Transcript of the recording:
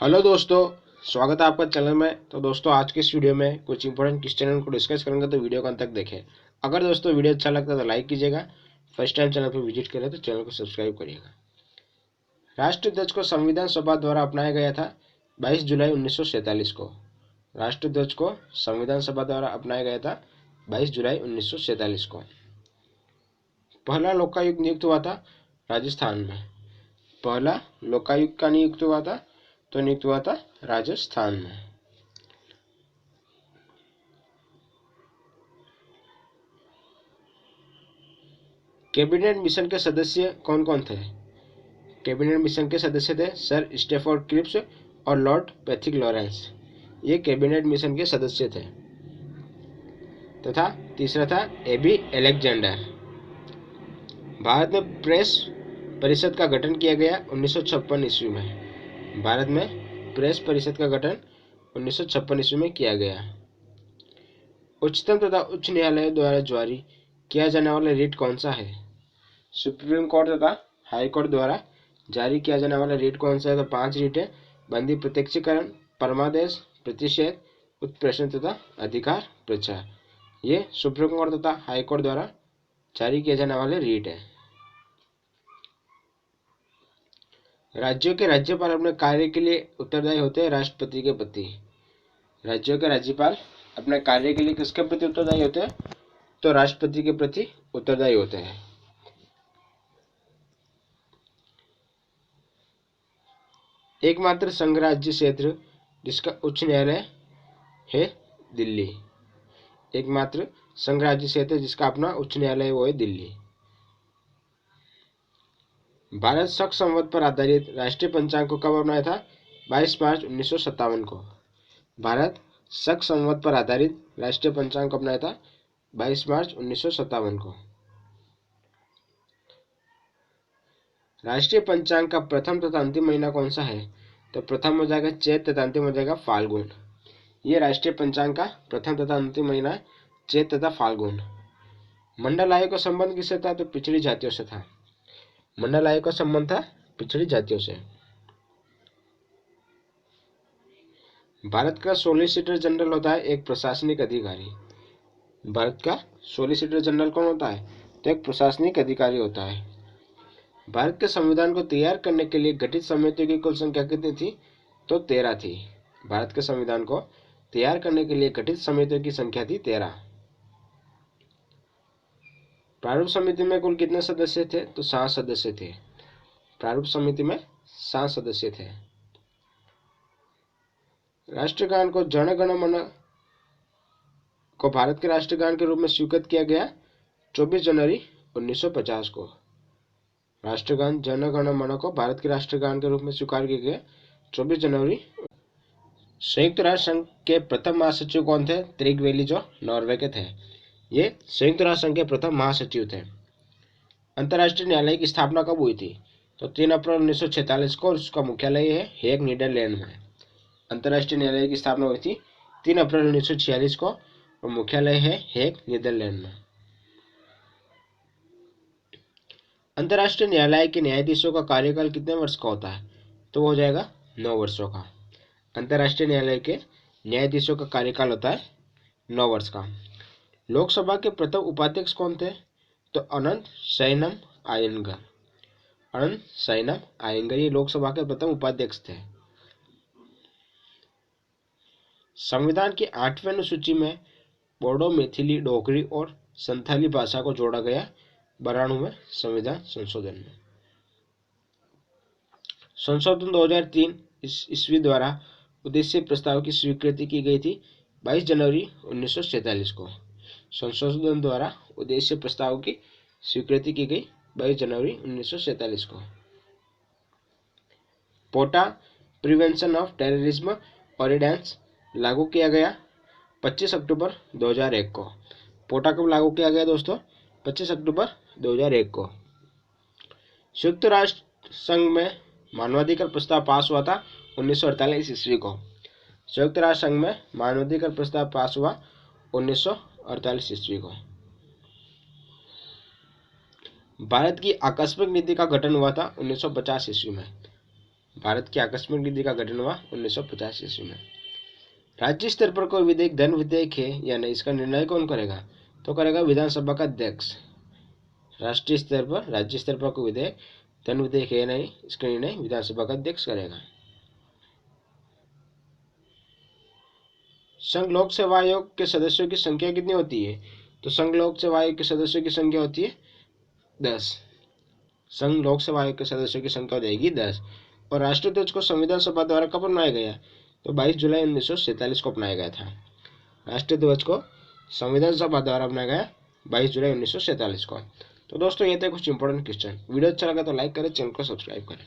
Hello दोस्तों, स्वागत है आपका चैनल में। तो दोस्तों आज के इस वीडियो में कुछ इंपॉर्टेंट क्वेश्चन को डिस्कस करेंगे, तो वीडियो को अंत तक देखें। अगर दोस्तों वीडियो अच्छा लगता है तो लाइक कीजिएगा। फर्स्ट टाइम चैनल पर विजिट करें तो चैनल को सब्सक्राइब करिएगा। राष्ट्रीय ध्वज को संविधान सभा द्वारा अपनाया गया था 22 जुलाई 1947 को। राष्ट्रीय ध्वज को संविधान सभा द्वारा अपनाया गया था 22 जुलाई 1947 को। पहला लोकायुक्त नियुक्त हुआ था राजस्थान में। पहला लोकायुक्त का नियुक्त हुआ था तो नियुक्त हुआ था राजस्थान में। कैबिनेट मिशन के सदस्य कौन कौन थे? कैबिनेट मिशन के सदस्य थे सर स्टेफोर्ड क्रिप्स और लॉर्ड पैथिक लॉरेंस। ये कैबिनेट मिशन के सदस्य थे। तथा तीसरा था एबी अलेक्जेंडर। भारत में प्रेस परिषद का गठन किया गया 1956 ईस्वी में। भारत में प्रेस परिषद का गठन 1956 ईस्वी में किया गया। उच्चतम तथा उच्च न्यायालय द्वारा जारी किया जाने वाला रिट कौन सा है? सुप्रीम कोर्ट तथा हाई कोर्ट द्वारा जारी किया जाने वाला रिट कौन सा है? तो 5 रिट है: बंदी प्रत्यक्षीकरण, परमादेश, प्रतिषेध, उत्प्रेषण तथा अधिकार प्रचार। ये सुप्रीम कोर्ट तथा हाई कोर्ट द्वारा जारी किए जाने वाले रिट है। राज्यों के राज्यपाल अपने कार्य के लिए उत्तरदायी होते हैं राष्ट्रपति के प्रति। राज्यों के राज्यपाल अपने कार्य के लिए किसके प्रति उत्तरदायी होते हैं? तो राष्ट्रपति के प्रति उत्तरदायी होते हैं। एकमात्र संघ राज्य क्षेत्र जिसका उच्च न्यायालय है दिल्ली। एकमात्र संघ राज्य क्षेत्र जिसका अपना उच्च न्यायालय वो है दिल्ली। भारत शक संवत पर आधारित राष्ट्रीय पंचांग को कब अपनाया था? 22 मार्च 1957 को। भारत शक संवत पर आधारित राष्ट्रीय पंचांग को अपनाया था 22 मार्च 1957 को। राष्ट्रीय पंचांग का प्रथम तथा अंतिम महीना कौन सा है? तो प्रथम हो जाएगा चैत तथा अंतिम हो जाएगा फाल्गुन। ये राष्ट्रीय पंचांग का प्रथम तथा अंतिम महीना चैत तथा फाल्गुन। मंडल आयोग का संबंध किससे था? तो पिछड़ी जातियों से था। मंडल आयोग का संबंध था पिछड़ी जातियों से। भारत का सॉलिसिटर जनरल होता है एक प्रशासनिक अधिकारी। भारत का सॉलिसिटर जनरल कौन होता है? तो एक प्रशासनिक अधिकारी होता है। भारत के संविधान को तैयार करने के लिए गठित समितियों की कुल संख्या कितनी थी? तो 13 थी। भारत के संविधान को तैयार करने के लिए गठित समितियों की संख्या थी 13। प्रारूप समिति में कुल कितने सदस्य थे? तो 7 सदस्य थे। प्रारूप समिति में 7 सदस्य थे। राष्ट्रगान को जन गण मन को भारत के राष्ट्रगान के रूप में स्वीकृत किया गया 24 जनवरी 1950 को। राष्ट्रगान जन गण मन को भारत के राष्ट्रगान के रूप में स्वीकार किया गया 24 जनवरी। संयुक्त राष्ट्र संघ के प्रथम महासचिव कौन थे? त्रिगवेली, जो नॉर्वे के थे। ये संयुक्त राष्ट्र संघ के प्रथम महासचिव थे। अंतर्राष्ट्रीय न्यायालय की स्थापना कब हुई थी? तो 3 अप्रैल 1946 को। उसका मुख्यालय है हेग, नीदरलैंड में। अंतर्राष्ट्रीय न्यायालय की स्थापना हुई थी 3 अप्रैल 1946 को और मुख्यालय है हेग, नीदरलैंड में। अंतर्राष्ट्रीय न्यायालय के न्यायाधीशों का कार्यकाल कितने वर्ष का होता है? तो वो हो जाएगा 9 वर्षों का। अंतर्राष्ट्रीय न्यायालय के न्यायाधीशों का कार्यकाल होता है 9 वर्ष का। लोकसभा के प्रथम उपाध्यक्ष कौन थे? तो अनंत शयनम अय्यंगार। अनंत शयनम अय्यंगार ये लोकसभा के प्रथम उपाध्यक्ष थे। संविधान की 8वीं अनुसूची में बोडो, मैथिली, डोगरी और संथाली भाषा को जोड़ा गया 92वें संविधान संशोधन में। संशोधन 2003 ईस्वी द्वारा उद्देश्य प्रस्ताव की स्वीकृति की गई थी 22 जनवरी 1947 को। संशोधन द्वारा उद्देश्य प्रस्ताव की स्वीकृति की गई 22 जनवरी 1947 को। पोटा प्रिवेंशन ऑफ टेररिज्म ऑर्डिनेंस लागू किया गया 25 अक्टूबर 2001 को। पोटा कब लागू किया गया दोस्तों? 25 अक्टूबर 2001 को। संयुक्त राष्ट्र संघ में मानवाधिकार प्रस्ताव पास हुआ था 1948 ईस्वी को। संयुक्त राष्ट्र संघ में मानवाधिकार प्रस्ताव पास हुआ 1948 ईस्वी को। भारत की आकस्मिक नीति का गठन हुआ था 1950 ईस्वी में। भारत की आकस्मिक नीति का गठन हुआ 1985 ईस्वी में। राज्य स्तर पर कोई विधेयक धन विधेयक है या नहीं, इसका निर्णय कौन करेगा? तो करेगा विधानसभा का अध्यक्ष। राज्य स्तर पर कोई विधेयक धन विधेयक है या नहीं, इसका निर्णय विधानसभा का अध्यक्ष करेगा। संघ लोक सेवा आयोग के सदस्यों की संख्या कितनी होती है? तो संघ लोक सेवा आयोग के सदस्यों की संख्या होती है 10। संघ लोक सेवा आयोग के सदस्यों की संख्या हो जाएगी 10। और राष्ट्रीय ध्वज को संविधान सभा द्वारा कब अपनाया गया? तो 22 जुलाई 1947 को अपनाया गया था। राष्ट्रीय ध्वज को संविधान सभा द्वारा अपनाया गया 22 जुलाई 1947 को। तो दोस्तों ये थे कुछ इंपॉर्टेंट क्वेश्चन। वीडियो अच्छा लगा तो लाइक करें, चैनल को सब्सक्राइब करें।